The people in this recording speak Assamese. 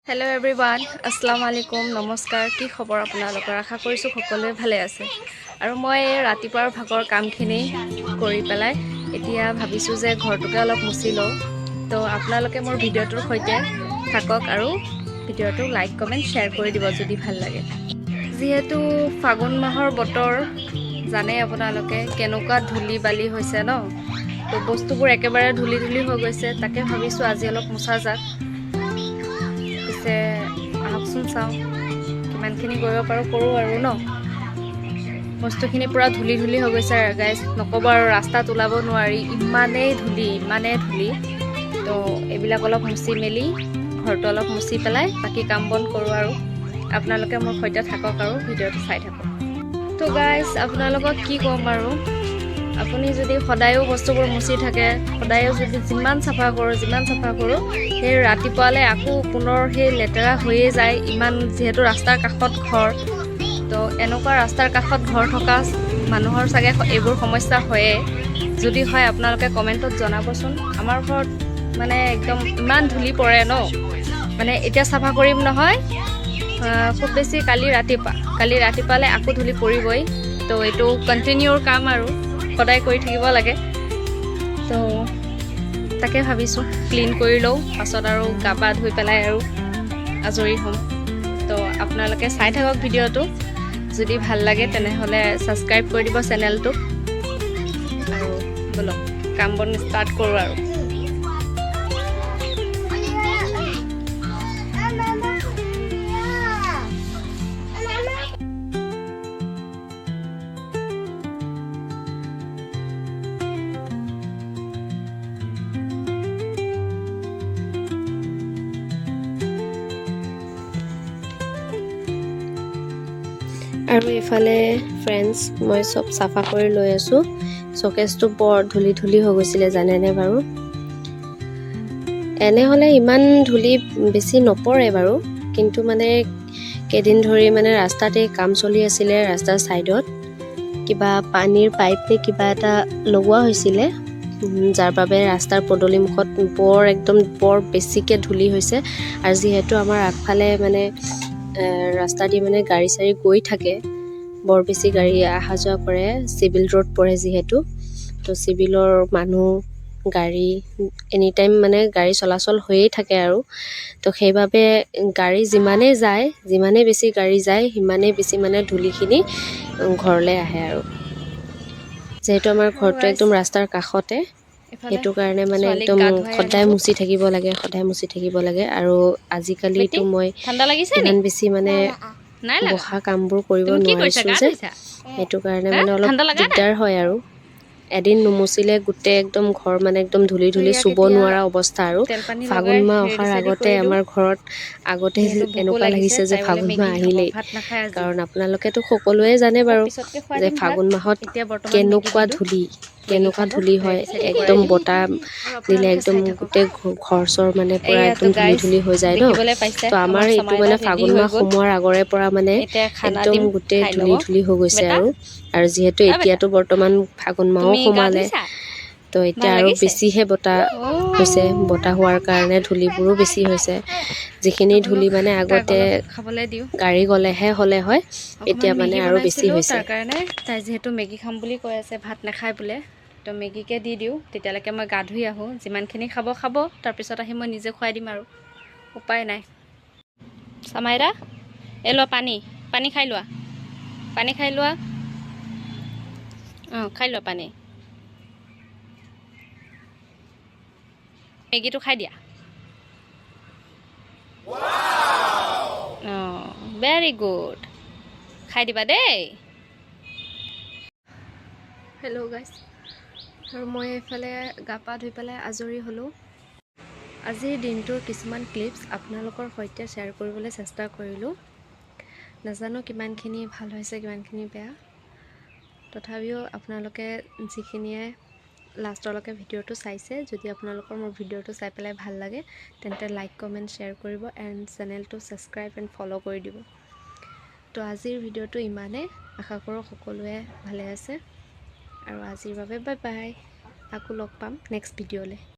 হেল্ল' এভৰিৱান, আসসালামু আলাইকুম, নমস্কাৰ। কি খবৰ আপোনালোকৰ? আশা কৰিছোঁ সকলোৱে ভালে আছে। আৰু মই ৰাতিপুৱাৰ ভাগৰ কামখিনি কৰি পেলাই এতিয়া ভাবিছোঁ যে ঘৰটোকে অলপ মুচি লওঁ। তো আপোনালোকে মোৰ ভিডিঅ'টোৰ সৈতে থাকক আৰু ভিডিঅ'টো লাইক কমেণ্ট শ্বেয়াৰ কৰি দিব যদি ভাল লাগে। যিহেতু ফাগুন মাহৰ বতৰ, জানে আপোনালোকে কেনেকুৱা ধূলি বালি হৈছে ন। তো বস্তুবোৰ একেবাৰে ধূলি ধূলি হৈ গৈছে, তাকে ভাবিছোঁ আজি অলপ মোচা যাক। পিছে আহকচোন চাওঁ কিমানখিনি কৰিব পাৰোঁ কৰোঁ আৰু ন। বস্তুখিনি পূৰা ধূলি ধূলি হৈ গৈছে গাইজ, নক'ব আৰু। ৰাস্তাত ওলাব নোৱাৰি, ইমানেই ধূলি। তো এইবিলাক অলপ মুচি মেলি ঘৰটো অলপ মুচি পেলাই বাকী কাম বন কৰোঁ আৰু আপোনালোকে মোৰ সৈতে থাকক আৰু ভিডিঅ'টো চাই থাকক। তো গাইজ আপোনালোকক কি ক'ম আৰু, আপুনি যদি সদায়ো বস্তুবোৰ মুচি থাকে, সদায়ো যদি যিমান চাফা কৰোঁ সেই ৰাতিপুৱালৈ আকৌ পুনৰ সেই লেতেৰা হৈয়ে যায়। ইমান যিহেতু ৰাস্তাৰ কাষত ঘৰ, তো এনেকুৱা ৰাস্তাৰ কাষত ঘৰ থকা মানুহৰ চাগে এইবোৰ সমস্যা হয়েই। যদি হয় আপোনালোকে কমেণ্টত জনাবচোন। আমাৰ ঘৰত মানে একদম ইমান ধূলি পৰে ন, মানে এতিয়া চাফা কৰিম নহয়, খুব বেছি কালি ৰাতিপুৱালৈ আকৌ ধূলি পৰিবই। তো এইটো কণ্টিনিউৰ কাম আৰু সদায় কৰি থাকিব লাগে। তো তাকে ভাবিছোঁ ক্লিন কৰি লওঁ, পাছত আৰু গা পা ধুই পেলাই আৰু আজৰি হ'ম। তো আপোনালোকে চাই থাকক ভিডিঅ'টো, যদি ভাল লাগে তেনেহ'লে ছাবস্ক্ৰাইব কৰি দিব চেনেলটোক। আৰু বলক কাম বন ষ্টাৰ্ট কৰোঁ আৰু। আৰু এইফালে ফ্ৰেণ্ডছ, মই চব চাফা কৰি লৈ আছোঁ। শ্বকেছটো বৰ ধূলি হৈ গৈছিলে, জানেনে বাৰু। এনেহ'লে ইমান ধূলি বেছি নপৰে বাৰু, কিন্তু মানে কেইদিন ধৰি মানে ৰাস্তাতে কাম চলি আছিলে। ৰাস্তাৰ ছাইডত কিবা পানীৰ পাইপ নে কিবা এটা লগোৱা হৈছিলে, যাৰ বাবে ৰাস্তাৰ পদূলিমুখত বৰ বেছিকৈ ধূলি হৈছে। আৰু যিহেতু আমাৰ আগফালে মানে ৰাস্তা দি মানে গাড়ী চাড়ী গৈ থাকে, বৰ বেছি গাড়ী অহা যোৱা কৰে, চিভিল ৰোড পৰে যিহেতু। তো চিভিলৰ মানুহ গাড়ী এনি টাইম মানে গাড়ী চলাচল হৈয়ে থাকে আৰু। তো সেইবাবে গাড়ী যিমানেই বেছি গাড়ী যায়, সিমানেই বেছি মানে ধূলিখিনি ঘৰলৈ আহে আৰু। যিহেতু আমাৰ ঘৰটো একদম ৰাস্তাৰ কাষতে, সেইটো কাৰণে মানে একদম সদায় মুচি থাকিব লাগে। আৰু আজিকালিতো মই ইমান বেছি মানে বহা কামবোৰ কৰিব নোৱাৰিছোঁ যে, সেইটো কাৰণে মানে অলপ দিগদাৰ হয় আৰু। এদিন নুমুচিলে গোটেই একদম ঘৰ মানে একদম ধূলি চুব নোৱাৰা অৱস্থা আৰু। ফাগুন মাহ অহাৰ আগতে আমাৰ ঘৰত এনেকুৱা লাগিছে যে ফাগুন মাহ আহিলেই। কাৰণ আপোনালোকেতো সকলোৱে জানে বাৰু যে ফাগুন মাহত কেনেকুৱা ধূলি হয়। একদম বতাহ দিলে একদম গোটেই ঘৰ চৰ মানে পূৰা একদম ধূলি হৈ যায় ন। তো আমাৰ এইটো মানে ফাগুন মাহ সোমোৱাৰ আগৰে পৰা মানে একদম গোটেই ধূলি হৈ গৈছে আৰু যিহেতু এতিয়াতো বৰ্তমান ফাগুন মাহো সোমালে, তো এতিয়া আৰু বেছিহে বতাহ হৈছে। বতাহ হোৱাৰ কাৰণে ধূলিবোৰো বেছি হৈছে। যিখিনি ধূলি মানে আগতে গাড়ী গ'লেহে হ'লে হয়, এতিয়া মানে আৰু বেছি হৈছে। তাৰ কাৰণে তাই যিহেতু মেগী খাম বুলি কৈ আছে, ভাত নাখায় বোলে, তো মেগীকে দি দিওঁ। তেতিয়ালৈকে মই গা ধুই আহোঁ, যিমানখিনি খাব তাৰপিছত আহি মই নিজে খুৱাই দিম আৰু। উপায় নাই। চামাইৰা, এই লোৱা পানী খাই লোৱা, অঁ খাই লোৱা পানী। মেগীটো খাই দিয়া। অঁ ভেৰি গুড, খাই দিবা দেই। হেল্ল' গাইজ, আৰু মই এইফালে গা পা ধুই পেলাই আজৰি হ'লোঁ। আজিৰ দিনটোৰ কিছুমান ক্লিপছ আপোনালোকৰ সৈতে শ্বেয়াৰ কৰিবলৈ চেষ্টা কৰিলোঁ। নাজানো কিমানখিনি ভাল হৈছে কিমানখিনি বেয়া, তথাপিও আপোনালোকে যিখিনিয়ে লাষ্টলৈকে ভিডিঅ'টো চাইছে, যদি আপোনালোকৰ মোৰ ভিডিঅ'টো চাই পেলাই ভাল লাগে, তেন্তে লাইক কমেণ্ট শ্বেয়াৰ কৰিব এণ্ড চেনেলটো ছাবস্ক্ৰাইব এণ্ড ফ'ল' কৰি দিব। তো আজিৰ ভিডিঅ'টো ইমানেই, আশা কৰোঁ সকলোৱে ভালে আছে। আৰু আজিৰ বাবে বাই বাই, আকৌ লগ পাম নেক্সট ভিডিঅ'লৈ।